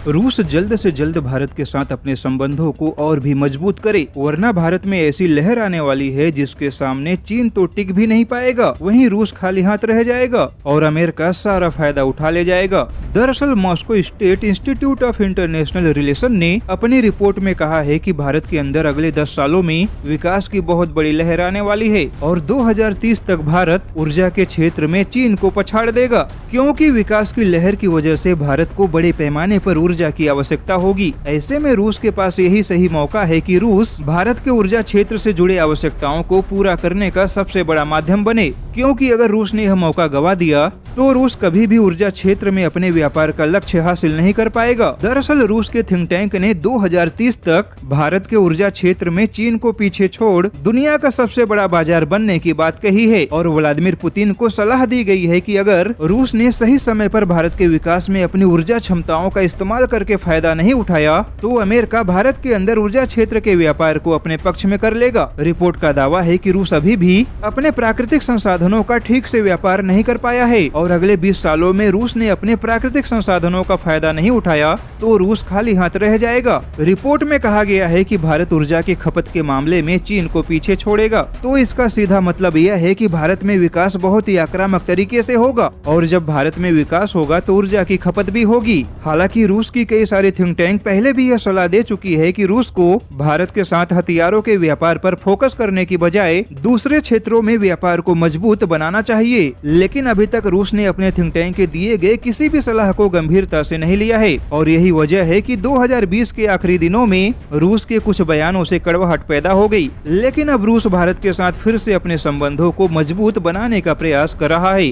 रूस जल्द से जल्द भारत के साथ अपने संबंधों को और भी मजबूत करे, वरना भारत में ऐसी लहर आने वाली है जिसके सामने चीन तो टिक भी नहीं पाएगा, वहीं रूस खाली हाथ रह जाएगा और अमेरिका सारा फायदा उठा ले जाएगा। दरअसल Moscow state institute of international relation ने अपनी रिपोर्ट में कहा है कि भारत के अंदर अगले 10 सालों में विकास की बहुत बड़ी लहर आने वाली है और 2030 तक भारत ऊर्जा के क्षेत्र में चीन को पछाड़ देगा, क्योंकि विकास की लहर की वजह से भारत को बड़े पैमाने पर ऊर्जा की आवश्यकता होगी। ऐसे में रूस के पास यही सही मौका है कि रूस भारत के ऊर्जा क्षेत्र से जुड़े आवश्यकताओं को पूरा करने का सबसे बड़ा माध्यम बने, क्योंकि अगर रूस ने यह मौका गवा दिया तो रूस कभी भी ऊर्जा क्षेत्र में अपने व्यापार का लक्ष्य हासिल नहीं कर पाएगा। दरअसल रूस के थिंक टैंक ने 2030 तक भारत के ऊर्जा क्षेत्र में चीन को पीछे छोड़ दुनिया का सबसे बड़ा बाजार बनने की बात कही है और व्लादिमीर पुतिन को सलाह दी गई है कि अगर रूस ने सही समय पर भारत के विकास में अपनी ऊर्जा क्षमताओं का इस्तेमाल करके फायदा नहीं उठाया तो अमेरिका भारत के अंदर ऊर्जा क्षेत्र के व्यापार को अपने पक्ष में कर लेगा। रिपोर्ट का दावा है कि रूस अभी भी अपने प्राकृतिक संसाधनों का ठीक से व्यापार नहीं कर पाया है और अगले 20 सालों में रूस ने अपने प्राकृतिक संसाधनों का फायदा नहीं उठाया तो रूस खाली हाथ रह जाएगा। रिपोर्ट में कहा गया है कि भारत ऊर्जा की खपत के मामले में चीन को पीछे छोड़ेगा, तो इसका सीधा मतलब यह है कि भारत में विकास बहुत ही आक्रामक तरीके से होगा और जब भारत में विकास होगा तो ऊर्जा की खपत भी होगी। हालांकि रूस की कई सारी थिंक टैंक पहले भी यह सलाह दे चुकी है कि रूस को भारत के साथ हथियारों के व्यापार पर फोकस करने की बजाय दूसरे क्षेत्रों में व्यापार को मजबूत बनाना चाहिए, लेकिन अभी तक रूस ने अपने थिंक टैंक के दिए गए किसी भी सलाह को गंभीरता से नहीं लिया है और यही वजह है कि 2020 के आखिरी दिनों में रूस के कुछ बयानों से कड़वाहट पैदा हो गई। लेकिन अब रूस भारत के साथ फिर से अपने संबंधों को मजबूत बनाने का प्रयास कर रहा है।